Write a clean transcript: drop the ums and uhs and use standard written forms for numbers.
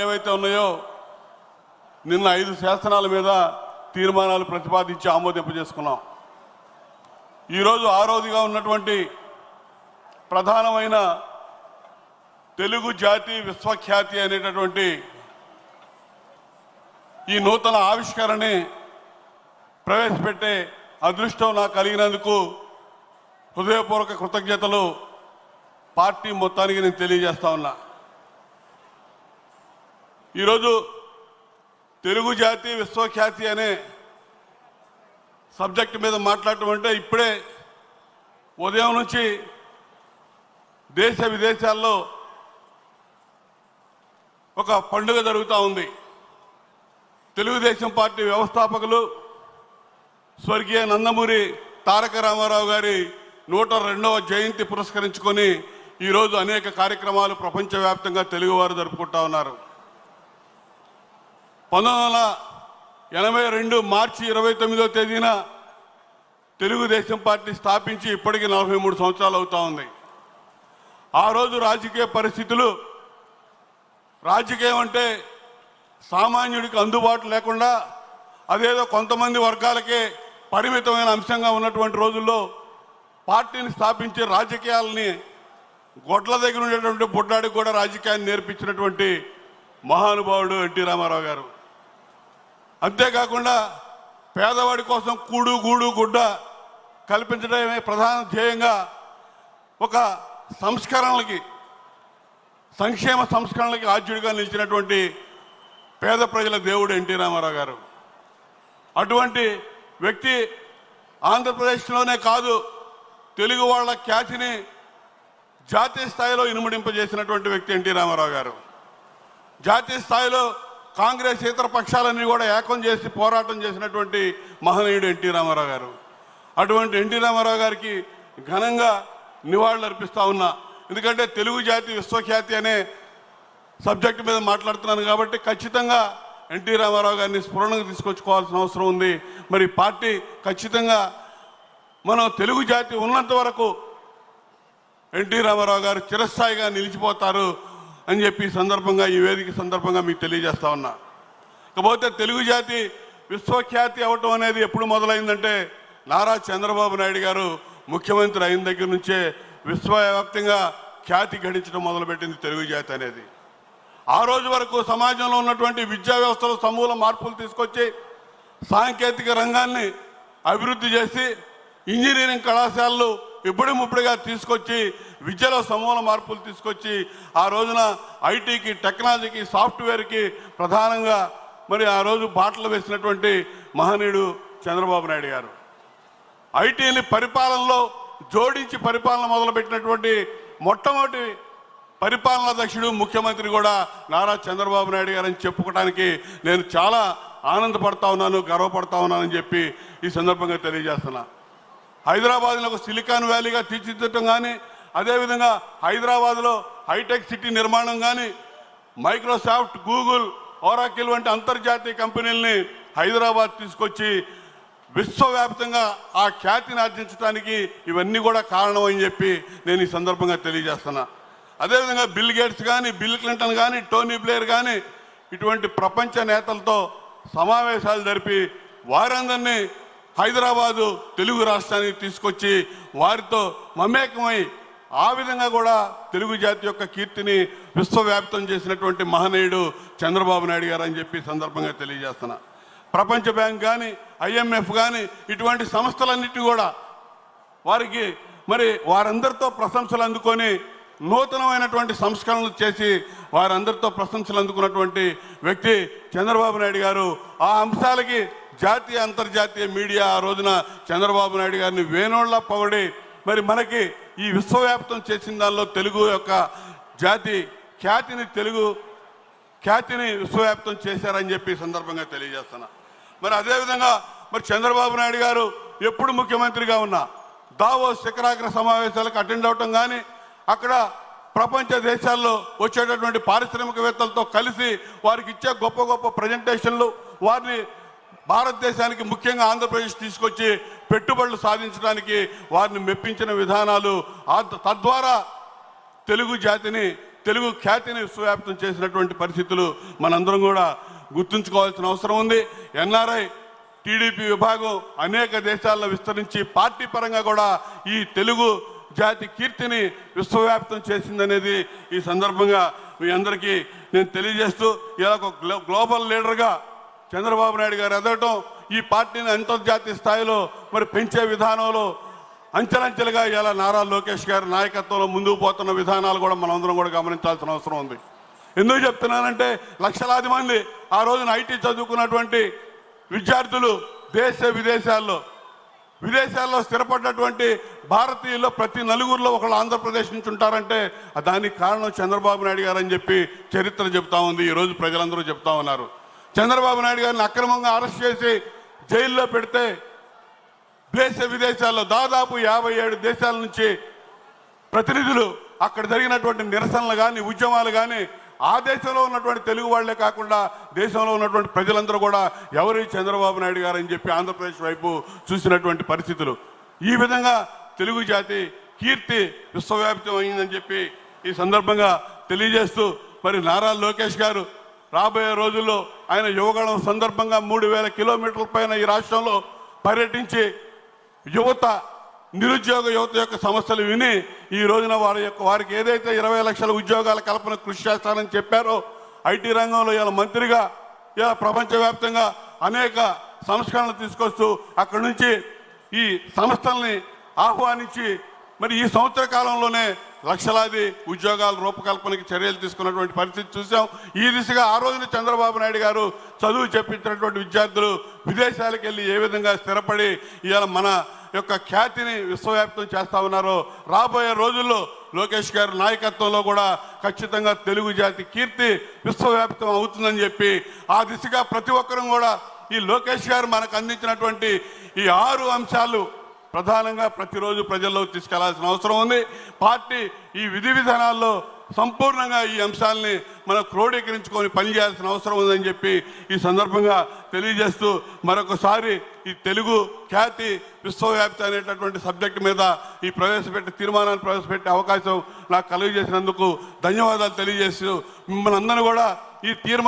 ఏవైతే ఉన్నాయో నిన్న 5 శాసనాల మీద తీర్మానాలు ప్రతిపాదించి ఆమోదింపజేసుకున్నాం. ఈరోజు ఆరోదిగా ఉన్నటువంటి ప్రధానమైన తెలుగు జాతి విశ్వఖ్యాతి అనేటటువంటి ఈ నూతన ఆవిష్కరణని ప్రవేశపెట్టే అదృష్టం నాకు కలిగినందుకు హృదయపూర్వక కృతజ్ఞతలు పార్టీ మొత్తానికి నేను తెలియజేస్తా ఉన్నా. ఈరోజు తెలుగు జాతి విశ్వఖ్యాతి అనే సబ్జెక్ట్ మీద మాట్లాడటం అంటే ఇప్పుడే ఉదయం నుంచి దేశ విదేశాల్లో ఒక పండుగ జరుగుతూ ఉంది. తెలుగుదేశం పార్టీ వ్యవస్థాపకులు స్వర్గీయ నందమూరి తారక రామారావు గారి 102వ జయంతి పురస్కరించుకొని ఈరోజు అనేక కార్యక్రమాలు ప్రపంచవ్యాప్తంగా తెలుగువారు జరుపుకుంటా ఉన్నారు. 1982 మార్చి 29వ తేదీన తెలుగుదేశం పార్టీ స్థాపించి ఇప్పటికీ 43 సంవత్సరాలు అవుతా ఉంది. ఆ రోజు రాజకీయ పరిస్థితులు, రాజకీయం అంటే సామాన్యుడికి అందుబాటు లేకుండా అదేదో కొంతమంది వర్గాలకే పరిమితమైన అంశంగా ఉన్నటువంటి రోజుల్లో పార్టీని స్థాపించి రాజకీయాలని గొడ్ల దగ్గర ఉండేటువంటి బుడ్డాడికి కూడా రాజకీయాన్ని నేర్పించినటువంటి మహానుభావుడు ఎన్టీ రామారావు గారు. అంతేకాకుండా పేదవాడి కోసం కూడు గూడు గుడ్డ కల్పించడమే ప్రధాన ధ్యేయంగా ఒక సంస్కరణలకి, సంక్షేమ సంస్కరణలకి ఆద్యుడిగా నిలిచినటువంటి పేద ప్రజల దేవుడు ఎన్టీ రామారావు గారు. అటువంటి వ్యక్తి ఆంధ్రప్రదేశ్లోనే కాదు, తెలుగు వాళ్ళ ఖ్యాతిని జాతీయ స్థాయిలో ఇనుమడింపజేసినటువంటి వ్యక్తి ఎన్టీ రామారావు గారు. జాతీయ స్థాయిలో కాంగ్రెస్ ఇతర పక్షాలన్నీ కూడా ఏకం చేసి పోరాటం చేసినటువంటి మహనీయుడు ఎన్టీ రామారావు గారు. అటువంటి ఎన్టీ రామారావు గారికి ఘనంగా నివాళులు అర్పిస్తా ఉన్నా. ఎందుకంటే తెలుగు జాతి విశ్వఖ్యాతి అనే సబ్జెక్టు మీద మాట్లాడుతున్నాను కాబట్టి ఖచ్చితంగా ఎన్టీ రామారావు గారిని స్ఫురణకు తీసుకొచ్చుకోవాల్సిన అవసరం ఉంది. మరి పార్టీ ఖచ్చితంగా మనం తెలుగు జాతి ఉన్నంత వరకు ఎన్టీ రామారావు గారు చిరస్థాయిగా నిలిచిపోతారు అని చెప్పి సందర్భంగా, ఈ వేదిక సందర్భంగా మీకు తెలియజేస్తా ఉన్నా. ఇకపోతే తెలుగు జాతి విశ్వఖ్యాతి అవ్వటం అనేది ఎప్పుడు మొదలైందంటే నారా చంద్రబాబు నాయుడు గారు ముఖ్యమంత్రి అయిన దగ్గర నుంచే విశ్వవ్యాప్తంగా ఖ్యాతి గడించడం మొదలుపెట్టింది తెలుగు జాతి అనేది. ఆ రోజు వరకు సమాజంలో ఉన్నటువంటి విద్యా వ్యవస్థలో సమూల మార్పులు తీసుకొచ్చి సాంకేతిక రంగాన్ని అభివృద్ధి చేసి ఇంజనీరింగ్ కళాశాలలు ఇప్పుడిముప్పుడుగా తీసుకొచ్చి విద్యలో సమూల మార్పులు తీసుకొచ్చి ఆ రోజున ఐటీకి, టెక్నాలజీకి, సాఫ్ట్వేర్కి ప్రధానంగా మరి ఆ రోజు బాటలు వేసినటువంటి మహనీయుడు చంద్రబాబు నాయుడు గారు. ఐటీని పరిపాలనలో జోడించి పరిపాలన మొదలుపెట్టినటువంటి మొట్టమొదటి పరిపాలనా దక్షుడు ముఖ్యమంత్రి కూడా నారా చంద్రబాబు నాయుడు గారు అని చెప్పుకోవడానికి నేను చాలా ఆనందపడతా ఉన్నాను, గర్వపడతా ఉన్నానని చెప్పి ఈ సందర్భంగా తెలియజేస్తున్నా. హైదరాబాద్లో ఒక సిలికాన్ వ్యాలీగా తీర్చిదిద్దటం కానీ, అదేవిధంగా హైదరాబాద్లో హైటెక్ సిటీ నిర్మాణం కానీ, మైక్రోసాఫ్ట్, గూగుల్, ఓరాకిల్ వంటి అంతర్జాతీయ కంపెనీలని హైదరాబాద్ తీసుకొచ్చి విశ్వవ్యాప్తంగా ఆ ఖ్యాతిని ఆర్జించడానికి ఇవన్నీ కూడా కారణం అని చెప్పి నేను ఈ సందర్భంగా తెలియజేస్తున్నా. అదేవిధంగా బిల్ గేట్స్ కానీ, బిల్ క్లింటన్ కానీ, టోనీ బ్లేర్ కానీ ఇటువంటి ప్రపంచ నేతలతో సమావేశాలు జరిపి వారందరినీ హైదరాబాదు తెలుగు రాష్ట్రానికి తీసుకొచ్చి వారితో మమేకమై ఆ విధంగా కూడా తెలుగు జాతి యొక్క కీర్తిని విశ్వవ్యాప్తం చేసినటువంటి మహనీయుడు చంద్రబాబు నాయుడు గారు అని చెప్పి సందర్భంగా తెలియజేస్తున్నా. ప్రపంచ బ్యాంక్ కానీ, IMF కానీ ఇటువంటి సంస్థలన్నిటి కూడా వారికి మరి వారందరితో ప్రశంసలు అందుకొని నూతనమైనటువంటి సంస్కరణలు చేసి వారందరితో ప్రశంసలు అందుకున్నటువంటి వ్యక్తి చంద్రబాబు నాయుడు గారు. ఆ అంశాలకి జాతీయ, అంతర్జాతీయ మీడియా ఆ రోజున చంద్రబాబు నాయుడు గారిని వేణోళ్ళ పొగడి మరి మనకి ఈ విశ్వవ్యాప్తం చేసిన దానిలో తెలుగు యొక్క జాతి ఖ్యాతిని విశ్వవ్యాప్తం చేశారని చెప్పి సందర్భంగా తెలియజేస్తున్నా. మరి అదేవిధంగా మరి చంద్రబాబు నాయుడు గారు ఎప్పుడు ముఖ్యమంత్రిగా ఉన్నా దావోస్ శిఖరాగ్ర సమావేశాలకు అటెండ్ అవటం కానీ, అక్కడ ప్రపంచ దేశాల్లో వచ్చేటటువంటి పారిశ్రామికవేత్తలతో కలిసి వారికి ఇచ్చే గొప్ప గొప్ప ప్రజెంటేషన్లు, వారిని భారతదేశానికి ముఖ్యంగా ఆంధ్రప్రదేశ్ తీసుకొచ్చి పెట్టుబడులు సాధించడానికి వారిని మెప్పించిన విధానాలు, తద్వారా తెలుగు జాతిని తెలుగు ఖ్యాతిని విశ్వవ్యాప్తం చేసినటువంటి పరిస్థితులు మనందరం కూడా గుర్తుంచుకోవాల్సిన అవసరం ఉంది. ఎన్ఆర్ఐ టీడీపీ విభాగం అనేక దేశాల్లో విస్తరించి పార్టీ పరంగా కూడా ఈ తెలుగు జాతి కీర్తిని విశ్వవ్యాప్తం చేసిందనేది ఈ సందర్భంగా మీ అందరికీ నేను తెలియజేస్తూ, ఇలా ఒక గ్లోబల్ లీడర్గా చంద్రబాబు నాయుడు గారు ఎదగటం, ఈ పార్టీని అంతర్జాతీయ స్థాయిలో మరి పెంచే విధానంలో అంచెలంచెలుగా ఇలా నారా లోకేష్ గారి నాయకత్వంలో ముందుకు పోతున్న విధానాలు కూడా మనందరం కూడా గమనించాల్సిన అవసరం ఉంది. ఎందుకు చెప్తున్నానంటే లక్షలాది మంది ఆ రోజున ఐటీ చదువుకున్నటువంటి విద్యార్థులు దేశ విదేశాల్లో స్థిరపడ్డటువంటి భారతీయుల్లో ప్రతి నలుగురిలో ఒకళ్ళు ఆంధ్రప్రదేశ్ నుంచి ఉంటారంటే దానికి కారణం చంద్రబాబు నాయుడు గారు అని చెప్పి చరిత్ర చెప్తా ఉంది. ఈరోజు ప్రజలందరూ చెప్తా ఉన్నారు. చంద్రబాబు నాయుడు గారిని అక్రమంగా అరెస్ట్ చేసి జైల్లో పెడితే దేశ విదేశాల్లో దాదాపు 57 దేశాల నుంచి ప్రతినిధులు అక్కడ జరిగినటువంటి నిరసనలు కానీ ఉద్యమాలు కానీ ఆ దేశంలో ఉన్నటువంటి తెలుగు వాళ్లే కాకుండా దేశంలో ఉన్నటువంటి ప్రజలందరూ కూడా ఎవరు చంద్రబాబు నాయుడు గారు అని చెప్పి ఆంధ్రప్రదేశ్ వైపు చూసినటువంటి పరిస్థితులు. ఈ విధంగా తెలుగు జాతి కీర్తి విశ్వవ్యాప్తం అయిందని చెప్పి ఈ సందర్భంగా తెలియజేస్తూ, మరి నారా లోకేష్ గారు రాబోయే రోజుల్లో ఆయన యువగళం సందర్భంగా 3000 కిలోమీటర్ల పైన ఈ రాష్ట్రంలో పర్యటించి నిరుద్యోగ యువత యొక్క సమస్యలు విని ఈ రోజున వారికి ఏదైతే 20 లక్షల ఉద్యోగాల కల్పన కృషి చేస్తానని చెప్పారో, ఐటీ రంగంలో ఇలా మంత్రిగా ఇలా ప్రపంచవ్యాప్తంగా అనేక సంస్కరణలు తీసుకొస్తూ అక్కడి నుంచి ఈ సంస్థల్ని ఆహ్వానించి మరి ఈ సంవత్సర కాలంలోనే లక్షలాది ఉద్యోగాల రూపకల్పనకి చర్యలు తీసుకున్నటువంటి పరిస్థితి చూసాం. ఈ దిశగా ఆ రోజున చంద్రబాబు నాయుడు గారు చదువు చెప్పించినటువంటి విద్యార్థులు విదేశాలకు వెళ్ళి ఏ విధంగా స్థిరపడి ఇవాళ మన యొక్క ఖ్యాతిని విశ్వవ్యాప్తం చేస్తా ఉన్నారో, రాబోయే రోజుల్లో లోకేష్ గారి నాయకత్వంలో కూడా ఖచ్చితంగా తెలుగు జాతి కీర్తి విశ్వవ్యాప్తం అవుతుందని చెప్పి ఆ దిశగా ప్రతి ఒక్కరూ కూడా ఈ లోకేష్ గారు మనకు అందించినటువంటి ఈ 6 అంశాలు ప్రధానంగా ప్రతిరోజు ప్రజల్లోకి తీసుకెళ్లాల్సిన అవసరం ఉంది. పార్టీ ఈ విధి విధానాల్లో సంపూర్ణంగా ఈ అంశాలని మనం క్రోడీకరించుకొని పనిచేయాల్సిన అవసరం ఉందని చెప్పి ఈ సందర్భంగా తెలియజేస్తూ, మరొకసారి ఈ తెలుగు ఖ్యాతి విశ్వవ్యాప్తి అనేటటువంటి సబ్జెక్టు మీద ఈ తీర్మానాన్ని ప్రవేశపెట్టే అవకాశం నాకు కలుగజేసినందుకు ధన్యవాదాలు తెలియజేస్తూ, మిమ్మల్ని అందరూ కూడా ఈ తీర్మానం